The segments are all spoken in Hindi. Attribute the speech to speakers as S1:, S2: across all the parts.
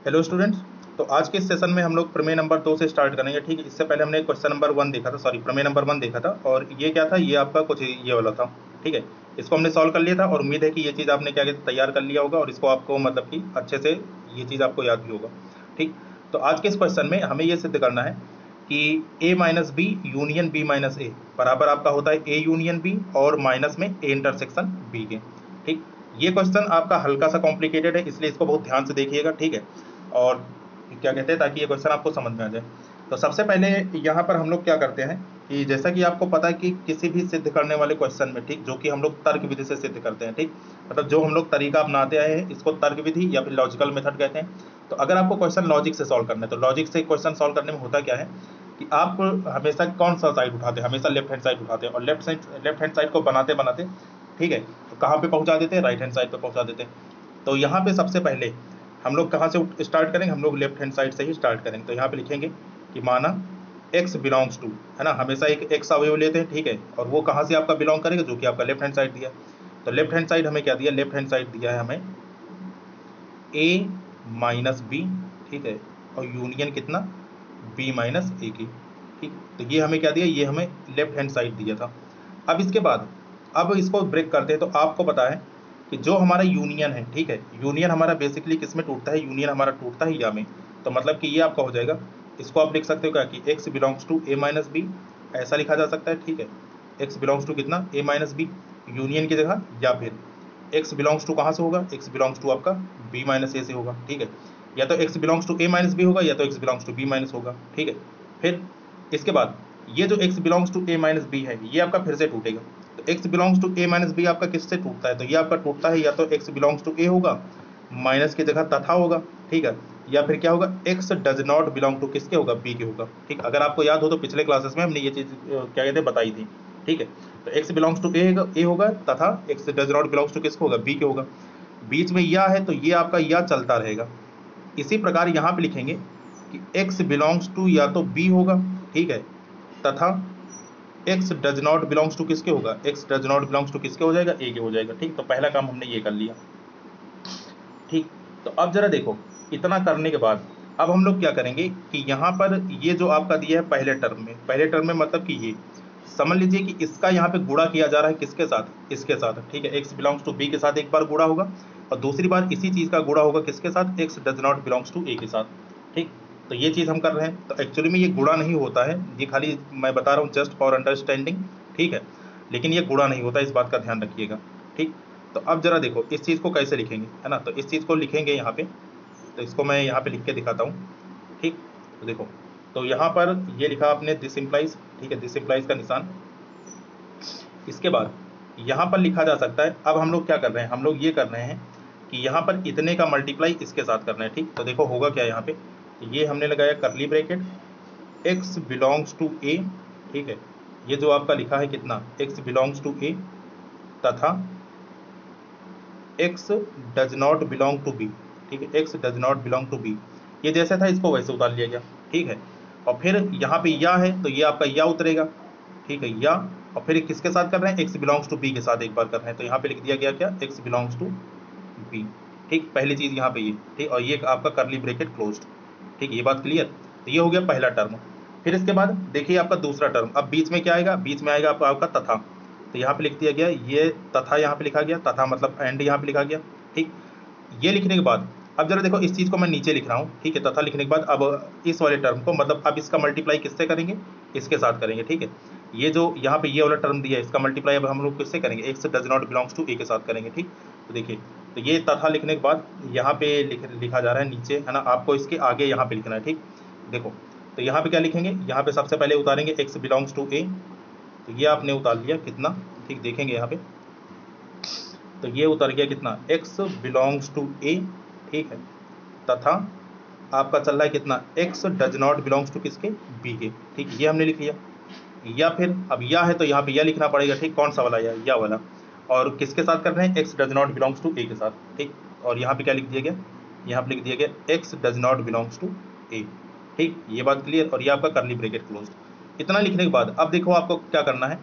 S1: Hello students. तो आज के इस सेशन में हम लोग प्रमेय नंबर 2 से स्टार्ट करेंगे। ठीक है, इससे पहले हमने क्वेश्चन नंबर 1 देखा था, सॉरी प्रमेय नंबर 1 देखा था। और ये क्या था, ये आपका कुछ ये वाला था। ठीक है, इसको हमने सॉल्व कर लिया था और उम्मीद है कि ये चीज़ आपने क्या कहते तैयार कर लिया होगा और इसको आपको मतलब कि अच्छे से ये चीज़ आपको याद भी होगा। ठीक, तो आज के इस क्वेश्चन में हमें ये सिद्ध करना है कि a minus B union b minus A बराबर आपका होता है a यूनियन b और माइनस में a इंटरसेक्शन b के। ठीक, ये क्वेश्चन आपका हल्का सा कॉम्प्लिकेटेड है, इसलिए इसको बहुत ध्यान से देखिएगा। ठीक है, और क्या कहते हैं ताकि ये क्वेश्चन आपको समझ में आ जाए। तो सबसे पहले यहाँ पर हम लोग क्या करते हैं कि जैसा कि आपको पता है कि किसी भी सिद्ध करने वाले क्वेश्चन में, ठीक, जो कि हम लोग तर्क विधि से सिद्ध करते हैं, ठीक, मतलब जो हम लोग तरीका अपनाते आए हैं इसको तर्क विधि या फिर लॉजिकल मेथड कहते हैं। तो अगर आपको क्वेश्चन लॉजिक से सॉल्व करना है तो लॉजिक से क्वेश्चन सॉल्व करने में होता क्या है कि आप हमेशा कौन सा साइड उठाते हैं, हमेशा लेफ्ट हैंड साइड उठाते हैं और लेफ्ट हैंड साइड को बनाते बनाते, ठीक है, तो कहाँ पे पहुंचा देते हैं, राइट हैंड साइड पे पहुंचा देते हैं। तो यहाँ पे सबसे पहले हम लोग कहाँ से स्टार्ट करेंगे, हम लोग लेफ्ट हैंड साइड से ही स्टार्ट करेंगे। तो यहाँ पे लिखेंगे कि माना x बिलोंग्स टू, है ना, हमेशा एक x अवयव लेते हैं, ठीक है, और वो कहाँ से आपका बिलोंग करेगा, जो कि आपका लेफ्ट हैंड साइड दिया। तो लेफ्ट हैंड साइड हमें क्या दिया, लेफ्ट हैंड साइड दिया है हमें a माइनस बी, ठीक है, और यूनियन कितना b माइनस ए की। ठीक, तो ये हमें क्या दिया, ये हमें लेफ्ट हैंड साइड दिया था। अब इसके बाद अब इसको ब्रेक करते हैं। तो आपको पता है कि जो हमारा यूनियन है, ठीक है, यूनियन हमारा बेसिकली किस में टूटता है, यूनियन हमारा टूटता है या में। तो मतलब कि ये आपका हो जाएगा, इसको आप लिख सकते हो क्या कि x belongs to a minus B, ऐसा लिखा जा सकता है। ठीक है, x बिलोंग्स टू कितना a माइनस बी यूनियन की जगह, या फिर x बिलोंग्स टू कहाँ से होगा, x बिलोंग्स टू आपका b माइनस ए से होगा। ठीक है, या तो x belongs to a minus B होगा या तो x belongs to b minus होगा। ठीक है, फिर इसके बाद ये जो x belongs to a minus B है ये आपका फिर से टूटेगा। तो x belongs to a minus B आपका किससे टूटता है, तो ये आपका टूटता है या तो x बिलोंग्स टू a होगा, माइनस की जगह तथा होगा, ठीक है, या फिर क्या होगा, x does not belong to किसके होगा, b के होगा। ठीक, अगर आपको याद हो तो पिछले क्लासेस में हमने ये चीज क्या कहते हैं बताई थी। ठीक है, तो x बिलोंग्स टू a होगा तथा x does not belongs to किसको होगा, b के होगा। बीच में या है तो ये आपका या चलता रहेगा। इसी प्रकार यहाँ पे लिखेंगे कि x बिलोंग्स टू या तो b होगा, ठीक है, तथा x does not belongs to किसके होगा, x does not belongs to किसके हो जाएगा, a के हो जाएगा। ठीक, तो पहला काम हमने ये कर लिया। ठीक, तो अब जरा देखो, इतना करने के बाद अब हम लोग क्या करेंगे कि यहाँ पर ये जो आपका दिया है पहले टर्म में, पहले टर्म में मतलब कि ये समझ लीजिए कि इसका यहाँ पे गुणा किया जा रहा है किसके साथ, इसके साथ। ठीक है, x बिलोंग्स टू b के साथ एक बार गुणा होगा और दूसरी बार इसी चीज का गुणा होगा किसके साथ, x does not belongs to a के साथ। ठीक, तो ये चीज हम कर रहे हैं। तो एक्चुअली में ये गुणा नहीं होता है, ये खाली मैं बता रहा हूँ जस्ट फॉर अंडरस्टैंडिंग। ठीक है, लेकिन ये गुणा नहीं होता, इस बात का ध्यान रखिएगा। ठीक, तो अब जरा देखो इस चीज को कैसे लिखेंगे, है ना, तो इस चीज को लिखेंगे यहाँ पे। तो इसको मैं यहाँ पे लिख के दिखाता हूँ। ठीक, तो देखो, तो यहाँ पर ये लिखा आपने दिस इम्प्लाइज, ठीक है, दिस इम्प्लाइज का निशान। इसके बाद यहाँ पर लिखा जा सकता है, अब हम लोग क्या कर रहे हैं, हम लोग ये कर रहे हैं कि यहाँ पर इतने का मल्टीप्लाई इसके साथ करना है। ठीक, तो देखो होगा क्या यहाँ पे, ये हमने लगाया curly bracket, x belongs to a, ठीक है, ये जो आपका लिखा है कितना, x बिलोंग्स टू a तथा x does not belong to b। ठीक है, x does not belong to b, ये जैसे था इसको वैसे उतार लिया गया। ठीक है, और फिर यहाँ पे या है तो ये आपका या उतरेगा। ठीक है, या, और फिर किसके साथ कर रहे हैं, x बिलोंग्स टू b के साथ एक बार कर रहे हैं। तो यहाँ पे लिख दिया गया क्या, x बिलोंग्स टू b। ठीक, पहली चीज यहाँ पे ये, ठीक, और ये आपका करली ब्रैकेट क्लोज्ड। ठीक, ये बात क्लियर। तो ये हो गया पहला टर्म। फिर इसके बाद देखिए आपका दूसरा टर्म, अब बीच में क्या आएगा, बीच में आएगा आपका तथा। तो यहाँ पे लिख दिया गया ये तथा, यहाँ पे लिखा गया तथा मतलब एंड यहाँ पे लिखा गया। ठीक, ये लिखने के बाद अब जरा देखो इस चीज को मैं नीचे लिख रहा हूँ। ठीक है, तथा लिखने के बाद अब इस वाले टर्म को मतलब अब इसका मल्टीप्लाई किससे करेंगे, इसके साथ करेंगे। ठीक है, ये जो यहाँ पे ये वाला टर्म दिया है इसका मल्टीप्लाई अब हम लोग किससे करेंगे, X does not belongs to A के साथ करेंगे। ठीक, तो देखिए, तो ये तथा लिखने के बाद यहाँ पे लिखा जा रहा है नीचे, है ना, आपको इसके आगे यहाँ पे लिखना है। ठीक, देखो, तो यहाँ पे क्या लिखेंगे, यहाँ पे सबसे पहले उतारेंगे एक्स बिलोंग्स टू ए, तो ये आपने उतार लिया कितना। ठीक, देखेंगे यहाँ पे, तो ये उतर गया कितना, x बिलोंग्स टू a, ठीक है, तथा आपका चल रहा है कितना, x does not belongs to किसके, b के। ठीक, ये हमने लिख लिया। या फिर अब या है तो यहाँ पे या लिखना पड़ेगा। ठीक, कौन सा वाला या वाला, और किसके साथ कर रहे हैं, x does not belongs to a के साथ। ठीक, और यहाँ पे क्या लिख दिया गया, यहाँ पे लिख दिया गया x does not belongs to a। ठीक, ये बात क्लियर, और ये आपका करली ब्रैकेट क्लोज। इतना लिखने के बाद अब देखो आपको क्या करना है,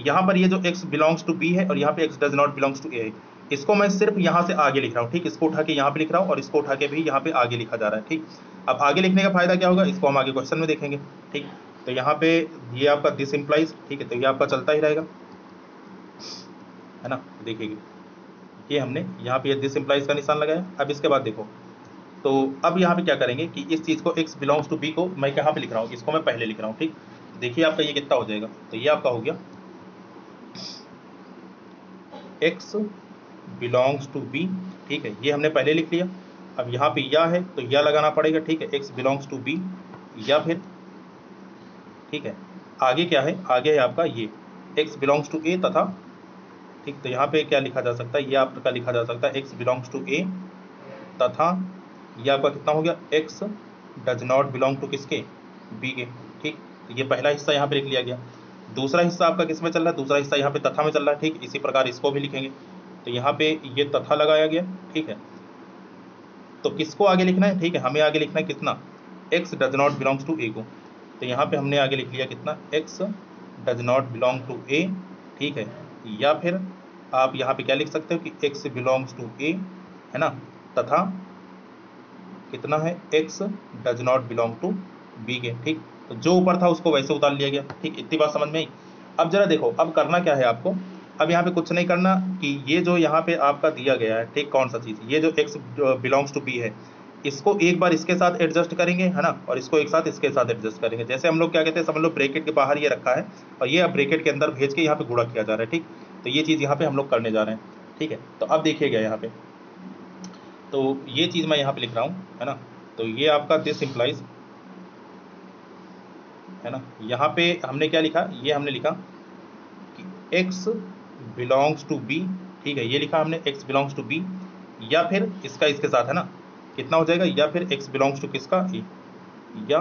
S1: यहाँ पर ये जो x बिलोंग्स टू b है और यहाँ पे x does not belongs to a है, इसको मैं सिर्फ यहाँ से आगे लिख रहा हूँ, ठीक, इसको उठा के यहाँ पे लिख रहा हूँ और इसको उठा के भी यहाँ पे आगे लिखा जा रहा है, ठीक। अब आगे लिखने का फायदा क्या होगा, इसको हम आगे क्वेश्चन में देखेंगे, ठीक। तो यहाँ पे ये आपका दिस इम्प्लाइज, ठीक है, तो ये आपका चलता ही रहेगा, है ना। देखिए ये हमने यहाँ पे दिस इम्प्लाइज का निशान लगाया। अब इसके बाद देखो, तो अब यहाँ पे क्या करेंगे कि इस चीज को x बिलोंग्स टू b को मैं कहाँ पे लिख रहा हूँ, इसको मैं पहले लिख रहा हूँ, ठीक। देखिए आपका ये कितना हो जाएगा, तो ये आपका हो गया x बिलोंग्स टू b, ठीक है, ये हमने पहले लिख लिया। अब यहाँ पे या है तो या लगाना पड़ेगा, ठीक है, x बिलोंग्स टू b, या फिर, ठीक है, आगे क्या है, आगे है आपका ये x बिलोंग्स टू a तथा, ठीक, तो यहाँ पे क्या लिखा जा सकता है, ये आपका लिखा जा सकता है x बिलोंग्स टू a तथा ये आपका कितना हो गया, x does not belong to किसके, b के, ठीक। तो ये पहला हिस्सा यहाँ पे लिख लिया गया। दूसरा हिस्सा आपका किस में चल रहा है, दूसरा हिस्सा यहाँ पे तथा में चल रहा है, ठीक। इसी प्रकार इसको भी लिखेंगे, तो यहाँ पे ये तथा लगाया गया, ठीक है। तो किसको आगे लिखना है, ठीक है, हमें आगे लिखना है कितना, x does not belongs to a को, तो यहाँ पे हमने आगे लिख लिया कितना, x does not belong to a, ठीक है। या फिर आप यहाँ पे क्या लिख सकते हो कि x बिलोंग्स टू a, है ना, तथा कितना है, x does not belong to b के, ठीक। तो जो ऊपर था उसको वैसे उतार लिया गया, ठीक। इतनी बात समझ में आई। अब जरा देखो, अब करना क्या है आपको, अब यहाँ पे कुछ नहीं करना कि ये जो यहाँ पे आपका दिया गया है, ठीक, कौन सा चीज़, ये जो x बिलोंग्स टू b है, इसको एक बार इसके साथ एडजस्ट करेंगे, है ना, और इसको एक साथ इसके साथ एडजस्ट करेंगे। जैसे हम लोग क्या कहते हैं, समझ लो ब्रैकेट के बाहर ये रखा है और ये अब ब्रैकेट के अंदर भेज के यहाँ पे गुणा किया जा रहा है, ठीक। तो ये चीज़ यहाँ पे हम लोग करने जा रहे हैं, ठीक है। तो अब देखिएगा यहाँ पे, तो ये चीज़ मैं यहाँ पे लिख रहा हूँ, है ना। तो ये आपका दिस इम्प्लाइज, है ना, यहाँ पे हमने क्या लिखा, ये हमने लिखा कि x बिलोंग्स टू b, ठीक है, ये लिखा हमने x बिलोंग्स टू b, या फिर इसका इसके साथ, है ना, कितना हो जाएगा, या फिर x बिलोंग्स टू किसका, a, या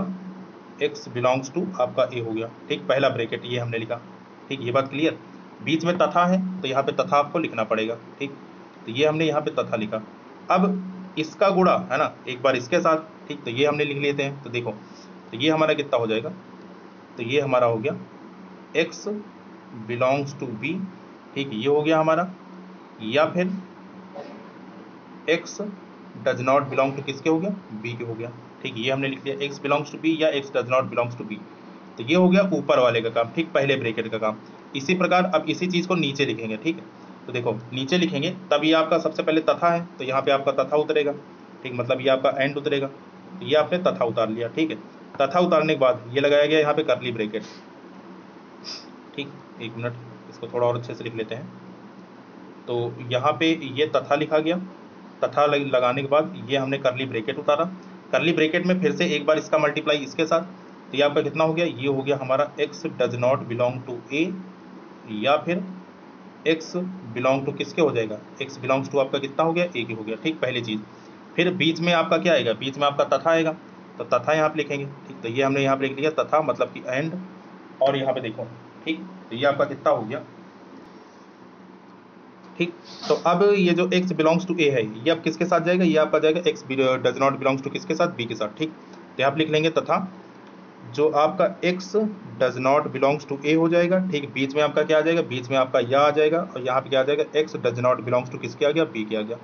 S1: x बिलोंग्स टू आपका a हो गया, ठीक। पहला ब्रैकेट ये हमने लिखा, ठीक, ये बात क्लियर। बीच में तथा है तो यहाँ पे तथा आपको लिखना पड़ेगा, ठीक। तो ये हमने यहाँ पे तथा लिखा। अब इसका गुणा, है ना, एक बार इसके साथ, ठीक, तो ये हमने लिख लेते हैं। तो देखो, तो ये हमारा कितना हो जाएगा, तो ये हमारा हो गया x बिलोंग्स टू b, ठीक, ये हो गया हमारा, या फिर x does not belong to किसके हो गया, b के हो गया, ठीक। ये हमने लिख लिया x बिलोंग्स टू b या x does not belongs to b। तो ये हो गया ऊपर वाले का काम, ठीक, पहले ब्रैकेट का काम। इसी प्रकार अब इसी चीज़ को नीचे लिखेंगे, ठीक है। तो देखो नीचे लिखेंगे, तब ये आपका सबसे पहले तथा है, तो यहाँ पे आपका तथा उतरेगा, ठीक, मतलब ये आपका एंड उतरेगा। तो ये आपने तथा उतार लिया, ठीक है। तथा उतारने के बाद ये लगाया गया यहाँ पे करली ब्रैकेट, ठीक। एक मिनट, इसको थोड़ा और अच्छे से लिख लेते हैं। तो यहाँ पे ये तथा लिखा गया, तथा लगाने के बाद ये हमने करली ब्रैकेट उतारा। करली ब्रैकेट में फिर से एक बार इसका मल्टीप्लाई इसके साथ, तो ये आपका कितना हो गया, ये हो गया हमारा x does not belong to a, या फिर x बिलोंग टू किसके हो जाएगा, x बिलोंग्स टू आपका कितना हो गया, a के हो गया, ठीक, पहली चीज़। फिर बीच में आपका क्या आएगा, बीच में आपका तथा आएगा, तो तथा यहाँ पे लिखेंगे, ठीक। तो ये हमने यहाँ पे लिख लिया तथा, मतलब कि एंड, और यहाँ पे देखो, ठीक। तो ये आपका कितना हो गया, ठीक। तो अब ये जो x बिलोंग्स टू a है, ये अब किसके साथ जाएगा, ये आपका जाएगा x does not belongs to किसके साथ, b के साथ, ठीक। तो यहाँ पे लिख लेंगे तथा जो आपका x does not belongs to a हो जाएगा, ठीक। बीच में आपका क्या आ जाएगा, बीच में आपका या आ जाएगा, और यहाँ पे क्या आ जाएगा, x does not belongs to किसके आ गया, b के आ गया,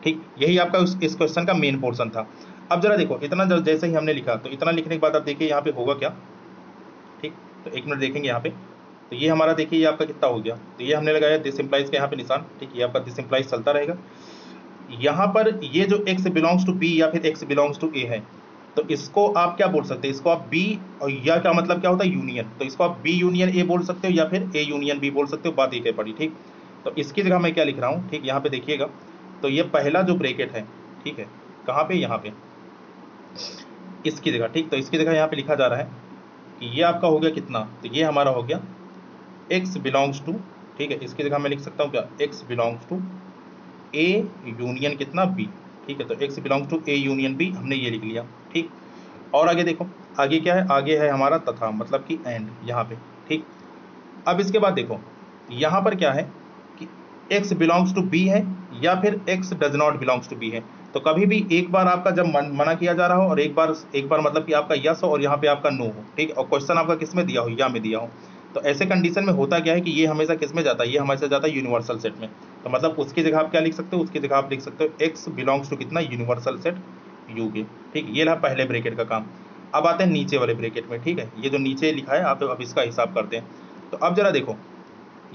S1: ठीक। यही आपका इस क्वेश्चन का मेन पोर्शन था। अब जरा देखो, इतना जैसे ही हमने लिखा, तो इतना लिखने के बाद अब देखिए यहाँ पे होगा क्या, ठीक। तो एक मिनट देखेंगे यहाँ पे, तो ये हमारा देखिए ये आपका कितना हो गया, तो ये हमने लगाया दिस इम्प्लाइज का यहाँ पे निशान, ठीक। ये आपका दिस इम्प्लाइज चलता रहेगा। यहाँ पर ये जो x बिलोंग्स टू b या फिर x बिलोंग्स टू a है, तो इसको आप क्या बोल सकते हैं, इसको आप b, और या क्या मतलब क्या होता है, यूनियन, तो इसको आप b यूनियन a बोल सकते हो या फिर a यूनियन b बोल सकते हो, बात एक है पड़ी, ठीक। तो इसकी जगह मैं क्या लिख रहा हूँ, ठीक, यहाँ पे देखिएगा, तो ये पहला जो ब्रैकेट है, ठीक है, कहाँ पे, यहाँ पे इसकी जगह, ठीक। तो इसकी जगह यहाँ पे लिखा जा रहा है कि ये आपका हो गया कितना, तो ये हमारा हो गया x बिलोंग्स टू, ठीक है, इसकी जगह मैं लिख सकता हूँ क्या, x belongs to a union कितना b, ठीक है। तो x belongs to a union b हमने ये लिख लिया, ठीक। और आगे देखो, आगे क्या है, आगे है हमारा तथा, मतलब कि एंड यहाँ पे, ठीक। अब इसके बाद देखो यहाँ पर क्या है कि x बिलोंग्स टू b है या फिर x does not belongs to b है। तो कभी भी एक बार आपका जब मना किया जा रहा हो और एक बार मतलब कि आपका यस हो और यहाँ पे आपका नो हो, ठीक। और क्वेश्चन आपका किस में दिया हो, या में दिया हो, तो ऐसे कंडीशन में होता क्या है कि ये हमेशा किस में जाता है, ये हमेशा जाता है यूनिवर्सल सेट में। तो मतलब उसकी जगह आप क्या लिख सकते हो, उसकी जगह आप लिख सकते हो x बिलोंग्स टू कितना, यूनिवर्सल सेट यू के। ठीक, ये रहा पहले ब्रैकेट का काम। अब आते हैं नीचे वाले ब्रैकेट में। ठीक है, ये जो नीचे लिखा है आप अब इसका हिसाब करते हैं। तो अब जरा देखो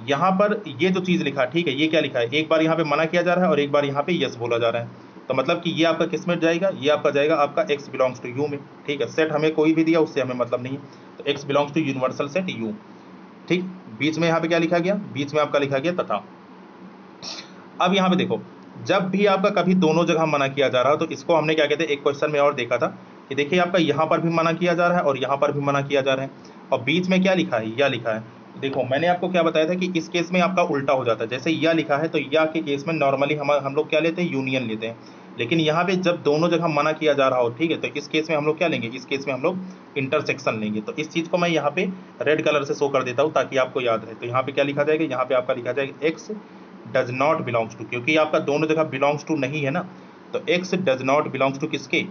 S1: यहाँ पर ये जो चीज लिखा है, ठीक है, ये क्या लिखा है, एक बार यहाँ पे मना किया जा रहा है और एक बार यहाँ पे यस बोला जा रहा है। तो मतलब कि ये आपका किस में जाएगा, ये आपका जाएगा आपका x बिलोंग्स टू यू में। ठीक है, सेट हमें कोई भी दिया उससे हमें मतलब नहीं है, तो x belongs to universal set U. ठीक, बीच में यहाँ पे क्या लिखा गया, बीच में आपका लिखा गया तथा। अब यहाँ पे देखो, जब भी आपका कभी दोनों जगह मना किया जा रहा है तो इसको हमने क्या कहते हैं, एक क्वेश्चन में और देखा था कि देखिए आपका यहाँ पर भी मना किया जा रहा है और यहाँ पर भी मना किया जा रहा है, और बीच में क्या लिखा है, या लिखा है। देखो मैंने आपको क्या बताया था कि इस केस में आपका उल्टा हो जाता है, जैसे या लिखा है तो या के केस में नॉर्मली हम लोग क्या लेते हैं, यूनियन लेते हैं। लेकिन यहाँ पे जब दोनों जगह मना किया जा रहा हो, ठीक है, तो इस केस में हम लोग क्या लेंगे, इस केस में हम लोग इंटरसेक्शन लेंगे। तो इस चीज को मैं यहाँ पे रेड कलर से शो कर देता हूँ ताकि आपको याद रहे। तो यहाँ पे क्या लिखा जाएगा, यहाँ पे आपका लिखा जाएगा x does not belongs to, क्योंकि आपका दोनों जगह बिलोंग्स टू नहीं है ना, तो x does not belongs to किसके,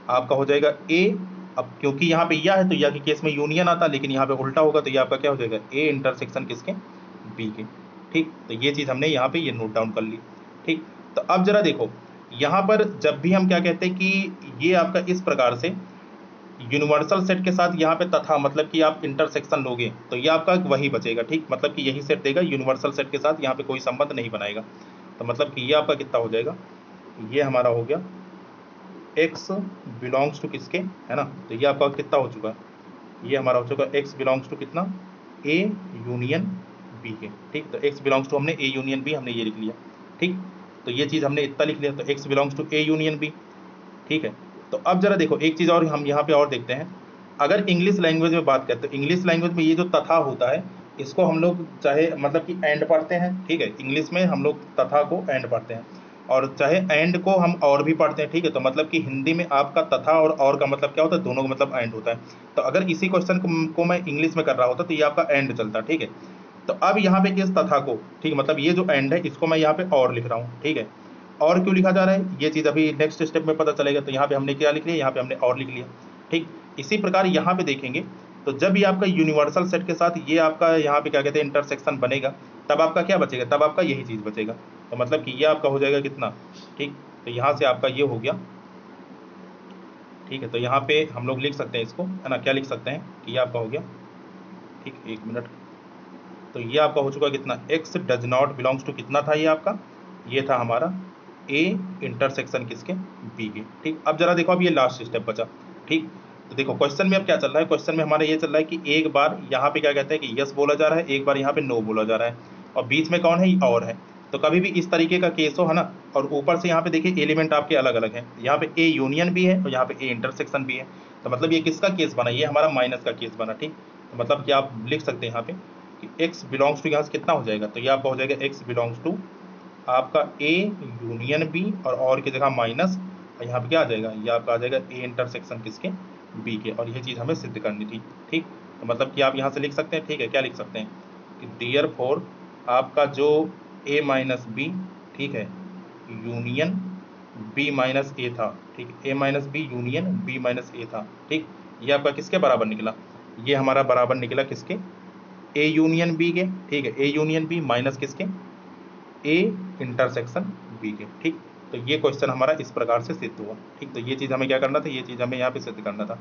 S1: आपका हो जाएगा ए। अब क्योंकि यहाँ पे या है तो या के केस में यूनियन आता, लेकिन यहाँ पे उल्टा होगा तो ये आपका क्या हो जाएगा, ए इंटरसेक्शन किसके, बी के। ठीक, तो ये चीज हमने यहाँ पे ये नोट डाउन कर ली। ठीक, तो अब जरा देखो यहाँ पर जब भी हम क्या कहते हैं कि ये आपका इस प्रकार से यूनिवर्सल सेट के साथ यहाँ पे तथा मतलब कि आप इंटरसेक्शन लोगे तो ये आपका वही बचेगा। ठीक, मतलब कि यही सेट देगा, यूनिवर्सल सेट के साथ यहाँ पे कोई संबंध नहीं बनाएगा। तो मतलब कि ये आपका कितना हो जाएगा, ये हमारा हो गया x बिलोंग्स टू किसके, है ना, तो ये आपका कितना हो चुका है, ये हमारा हो चुका x बिलोंग्स टू कितना, a यूनियन b के। ठीक, तो x बिलोंग्स टू हमने a यूनियन b हमने ये लिख लिया। ठीक, तो ये चीज़ हमने इतना लिख लिया, तो x belongs to a union b। ठीक है, तो अब जरा देखो एक चीज़ और हम यहाँ पे और देखते हैं। अगर इंग्लिश लैंग्वेज में बात करते हैं, इंग्लिश लैंग्वेज में ये जो तथा होता है इसको हम लोग चाहे मतलब कि एंड पढ़ते हैं। ठीक है, इंग्लिश में हम लोग तथा को एंड पढ़ते हैं और चाहे एंड को हम और भी पढ़ते हैं। ठीक है, तो मतलब कि हिंदी में आपका तथा और का मतलब क्या होता है, दोनों का मतलब एंड होता है। तो अगर इसी क्वेश्चन को मैं इंग्लिश में कर रहा होता तो ये आपका एंड चलता। ठीक है, तो अब यहाँ पे इस तथा को, ठीक है, मतलब ये जो एंड है इसको मैं यहाँ पे और लिख रहा हूँ। ठीक है, और क्यों लिखा जा रहा है ये चीज़ अभी नेक्स्ट स्टेप में पता चलेगा। तो यहाँ पे हमने क्या लिख लिया, यहाँ पे हमने और लिख लिया। ठीक, इसी प्रकार यहाँ पे देखेंगे तो जब ये आपका यूनिवर्सल सेट के साथ ये आपका यहाँ पे क्या कहते हैं इंटरसेक्शन बनेगा, तब आपका क्या बचेगा, तब आपका यही चीज़ बचेगा। तो मतलब कि ये आपका हो जाएगा कितना। ठीक, तो यहाँ से आपका ये हो गया। ठीक है, तो यहाँ पे हम लोग लिख सकते हैं इसको, है ना, क्या लिख सकते हैं कि ये आपका हो गया। ठीक, एक मिनट, तो ये आपका हो चुका कितना, x does not belongs to कितना था, ये आपका ये था हमारा a इंटरसेक्शन किसके, b के। ठीक, अब जरा देखो अब ये लास्ट स्टेप बचा। ठीक, तो देखो क्वेश्चन में अब क्या चल रहा है, क्वेश्चन में हमारा ये चल रहा है कि एक बार यहाँ पे क्या कहते हैं कि यस बोला जा रहा है, एक बार यहाँ पे नो बोला जा रहा है, और बीच में कौन है, और है। तो कभी भी इस तरीके का केस हो, है ना, और ऊपर से यहाँ पे देखिए एलिमेंट आपके अलग अलग हैं, यहाँ पे ए यूनियन भी है और यहाँ पे ए इंटरसेक्शन भी है। तो मतलब ये किसका केस बना, ये हमारा माइनस का केस बना। ठीक, तो मतलब कि आप लिख सकते हैं यहाँ पे कि x बिलोंग्स टू यहाँ से कितना हो जाएगा, तो ये आपका हो जाएगा x बिलोंग्स टू आपका a यूनियन b और की जगह माइनस, और यहाँ पे क्या आ जाएगा, ये आपका आ जाएगा a इंटरसेक्शन किसके, b के। और यह चीज़ हमें सिद्ध करनी थी। ठीक, तो मतलब कि आप यहाँ से लिख सकते हैं। ठीक है, क्या लिख सकते हैं कि देयर फोर आपका जो a माइनस बी, ठीक है, यूनियन b माइनस ए था। ठीक, a minus B union b minus A था। ठीक, ये आपका किसके बराबर निकला, ये हमारा बराबर निकला किसके, ए यूनियन बी के। ठीक है, ए यूनियन बी माइनस किसके, ए इंटरसेक्शन बी के। ठीक, तो ये क्वेश्चन हमारा इस प्रकार से सिद्ध हुआ। ठीक, तो ये चीज़ हमें क्या करना था, ये चीज़ हमें यहाँ पे सिद्ध करना था।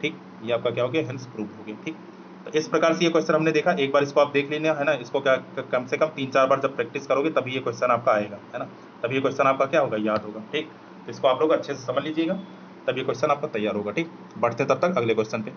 S1: ठीक, ये आपका क्या हो गया, हेंस प्रूव हो गया। ठीक, तो इस प्रकार से ये क्वेश्चन हमने देखा, एक बार इसको आप देख लेना, है ना, इसको क्या कम से कम 3-4 बार जब प्रैक्टिस करोगे तभी ये क्वेश्चन आपका आएगा, है ना, तभी ये क्वेश्चन आपका क्या होगा, याद होगा। ठीक, तो इसको आप लोग अच्छे से समझ लीजिएगा, तब ये क्वेश्चन आपका तैयार होगा। ठीक, बढ़ते तब तक अगले क्वेश्चन पे।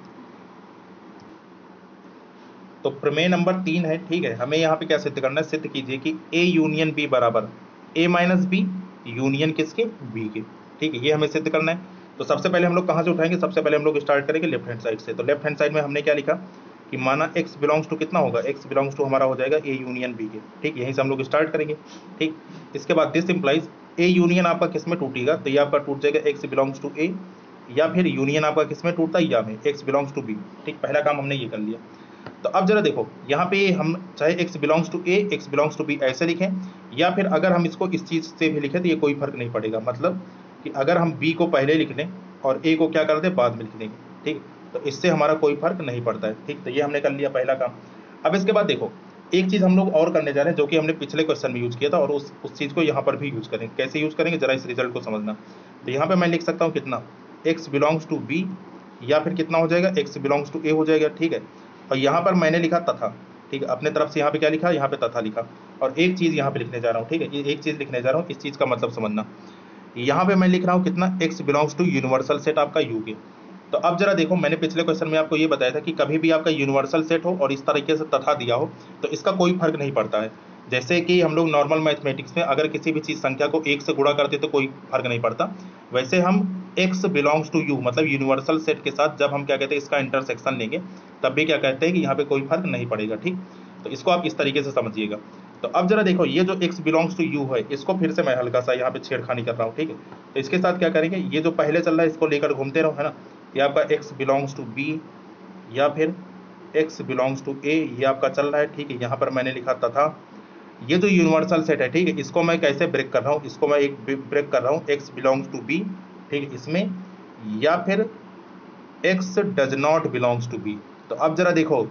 S1: तो प्रमेय नंबर 3 है। ठीक है, हमें यहाँ पे क्या सिद्ध करना है, सिद्ध कीजिए कि a यूनियन b बराबर a माइनस बी यूनियन किसके, b के। ठीक है, ये हमें सिद्ध करना है। तो सबसे पहले हम लोग कहाँ से उठाएंगे, सबसे पहले हम लोग स्टार्ट करेंगे लेफ्ट हैंड साइड से। तो लेफ्ट हैंड साइड में हमने क्या लिखा कि माना x बिलोंग्स टू कितना होगा, x बिलोंग्स टू हमारा हो जाएगा a यूनियन b के। ठीक, यहीं से हम लोग स्टार्ट करेंगे। ठीक, इसके बाद दिस इम्प्लाइज a यूनियन आपका किस में टूटेगा, तो ये आपका टूट जाएगा x बिलोंग्स टू a, या फिर यूनियन आपका किस में टूटता है, या में x बिलोंग्स टू b। ठीक, पहला काम हमने ये कर लिया। तो अब जरा देखो यहाँ पे हम चाहे x belongs to a x belongs to b ऐसे लिखें, या फिर अगर हम इसको इस चीज़ से भी लिखें तो ये कोई फर्क नहीं पड़ेगा। मतलब कि अगर हम b को पहले लिख लें और a को क्या कर दें, बाद में लिख देंगे। ठीक, तो इससे हमारा कोई फर्क नहीं पड़ता है। ठीक, तो ये हमने कर लिया पहला काम। अब इसके बाद देखो एक चीज़ हम लोग और करने जा रहे हैं जो कि हमने पिछले क्वेश्चन में यूज किया था, और उस चीज़ को यहाँ पर भी यूज करेंगे। कैसे यूज करेंगे जरा इस रिजल्ट को समझना। तो यहाँ पे मैं लिख सकता हूँ कितना, x बिलोंग्स टू b, या फिर कितना हो जाएगा, x बिलोंग्स टू a हो जाएगा, ठीक है। और यहाँ पर मैंने लिखा तथा, ठीक है, अपने तरफ से यहाँ पे क्या लिखा, यहाँ पे तथा लिखा। और एक चीज़ यहाँ पे लिखने जा रहा हूँ, ठीक है, ये एक चीज़ लिखने जा रहा हूँ, इस चीज़ का मतलब समझना। यहाँ पे मैं लिख रहा हूँ कितना, x belongs to universal set आपका u के। तो अब जरा देखो, मैंने पिछले क्वेश्चन में आपको ये बताया था कि कभी भी आपका यूनिवर्सल सेट हो और इस तरीके से तथा दिया हो तो इसका कोई फर्क नहीं पड़ता है। जैसे कि हम लोग नॉर्मल मैथमेटिक्स में अगर किसी भी चीज़ संख्या को एक से गुणा करते तो कोई फर्क नहीं पड़ता, वैसे हम x बिलोंग्स टू यू मतलब यूनिवर्सल सेट के साथ जब हम क्या कहते हैं इसका इंटरसेक्शन लेंगे तब भी क्या कहते हैं कि यहाँ पे कोई फर्क नहीं पड़ेगा, ठीक। तो इसको आप इस तरीके से समझिएगा। तो अब जरा देखो, ये जो x बिलोंग्स टू यू है इसको फिर से मैं हल्का सा यहाँ पे छेड़खानी कर रहा हूँ, ठीक है। तो इसके साथ क्या करेंगे, ये जो पहले चल रहा है इसको लेकर घूमते रहो, है ना। ये आपका x बिलोंग्स टू b या फिर x बिलोंग्स टू a, ये आपका चल रहा है, ठीक है। यहाँ पर मैंने लिखा तथा ये जो यूनिवर्सल सेट है, ठीक है, इसको मैं कैसे ब्रेक कर रहा हूँ, इसको मैं एक ब्रेक कर रहा हूँ x बिलोंग्स टू b, ठीक है, इसमें, या फिर x does not belongs to b। तो अब जरा देखो,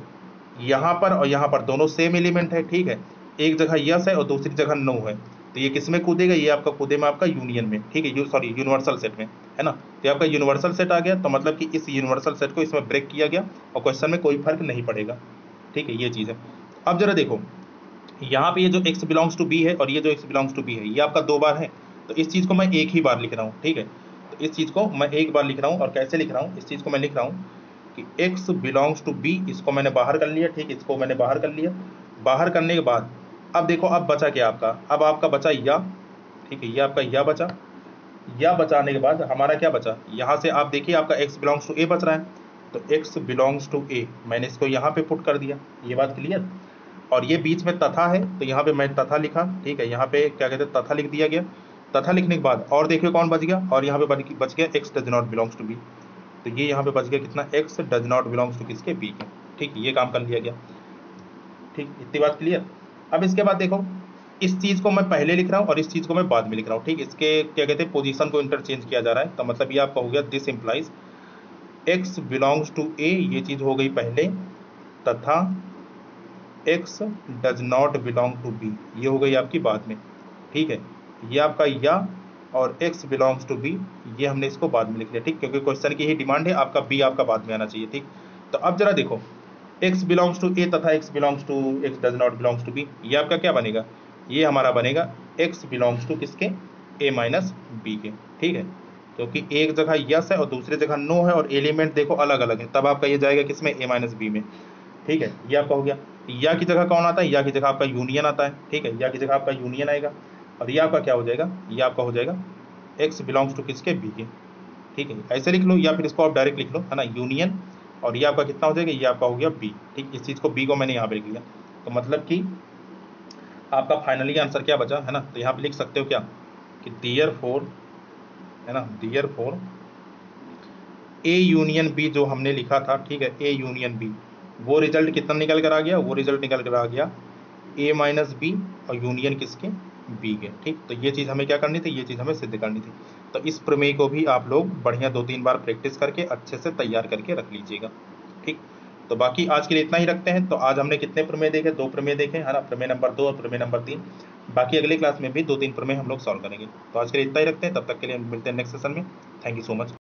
S1: यहाँ पर और यहाँ पर दोनों सेम एलिमेंट है, ठीक है। एक जगह यस है और दूसरी जगह नो है, तो ये किस में कूदेगा, ये आपका कूदेगा आपका यूनियन में, ठीक है, सॉरी यूनिवर्सल सेट में, है ना। तो ये आपका यूनिवर्सल सेट आ गया, तो मतलब कि इस यूनिवर्सल सेट को इसमें ब्रेक किया गया और क्वेश्चन में कोई फर्क नहीं पड़ेगा, ठीक है, ये चीज़ है। अब जरा देखो, यहाँ पे ये जो x बिलोंग्स टू b है और ये जो x बिलोंग्स टू b है ये आपका दो बार है, तो इस चीज़ को मैं एक ही बार लिख रहा हूँ, ठीक है। तो इस चीज़ को मैं एक बार लिख रहा हूँ, और कैसे लिख रहा हूँ, इस चीज़ को मैं लिख रहा हूँ कि x बिलोंग्स टू b, इसको मैंने बाहर कर लिया, ठीक, इसको मैंने बाहर कर लिया। बाहर करने के बाद अब देखो, अब बचा क्या आपका, अब आपका बचा या, ठीक है, ये आपका या बचा। या बचाने के बाद हमारा क्या बचा, यहाँ से आप देखिए आपका x बिलोंग्स टू a बच रहा है, तो x बिलोंग्स टू a मैंने इसको यहाँ पे पुट कर दिया, ये बात क्लियर। और ये बीच में तथा है तो यहाँ पे मैं तथा लिखा, ठीक है, यहाँ पे क्या कहते हैं तथा लिख दिया गया। तथा लिखने के बाद और देखिए कौन बच गया, और यहाँ पे बच गया x does not belongs to b। तो ये यहाँ पे बच गया कितना, x does not belongs to किसके, b के, ठीक, ये काम कर लिया गया, ठीक, इतनी बात क्लियर। अब इसके बाद देखो, इस चीज़ को मैं पहले लिख रहा हूँ और इस चीज़ को मैं बाद में लिख रहा हूँ, ठीक, इसके क्या कहते हैं पोजीशन को इंटरचेंज किया जा रहा है। तो मतलब ये आपका हो गया, this implies x belongs to a, ये चीज़ हो गई पहले, तथा x does not belong to b, ये हो गई आपकी बाद में, ठीक है। ये आपका या और x बिलोंग्स टू b, ये हमने इसको बाद में लिख लिया, ठीक, क्योंकि क्वेश्चन की ही डिमांड है आपका b आपका बाद में आना चाहिए, ठीक। तो अब जरा देखो, x बिलोंग्स टू a तथा x belongs to x does not belongs to b, ये आपका क्या बनेगा, ये हमारा बनेगा x बिलोंग्स टू किसके, a माइनस b के, ठीक है। क्योंकि एक जगह यस है और दूसरी जगह नो है और एलिमेंट देखो अलग अलग है, तब आपका ये जाएगा किसमें, a माइनस b में, ठीक है। ये आपका हो गया। या की जगह कौन आता है, या की जगह आपका यूनियन आता है, ठीक है, या की जगह आपका यूनियन आएगा। और ये आपका क्या हो जाएगा, ये आपका हो जाएगा x बिलोंग्स टू किसके, b के, ठीक है। ऐसे लिख लो या फिर इसको आप डायरेक्ट लिख लो, है ना, यूनियन, और ये आपका कितना हो जाएगा, ये आपका हो गया b, ठीक। इस चीज़ को b को मैंने यहाँ पे लिख लिया। तो मतलब कि आपका फाइनली आंसर क्या बचा, है ना। तो यहाँ पे लिख सकते हो क्या कि देयरफॉर, है ना, देयरफॉर a यूनियन b जो हमने लिखा था, ठीक है, a यूनियन b, वो रिजल्ट कितना निकल कर आ गया, वो रिजल्ट निकल कर आ गया a माइनस बी और यूनियन किसके, b के, ठीक। तो ये चीज़ हमें क्या करनी थी, ये चीज़ हमें सिद्ध करनी थी। तो इस प्रमेय को भी आप लोग बढ़िया 2-3 बार प्रैक्टिस करके अच्छे से तैयार करके रख लीजिएगा, ठीक। तो बाकी आज के लिए इतना ही रखते हैं। तो आज हमने कितने प्रमेय देखे, 2 प्रमेय देखे, है ना, प्रमेय नंबर 2 और प्रमेय नंबर 3। बाकी अगले क्लास में भी 2-3 प्रमेय हम लोग सॉल्व करेंगे। तो आज के लिए इतना ही रखते हैं, तब तक के लिए मिलते हैं नेक्स्ट सेशन में। Thank you so much.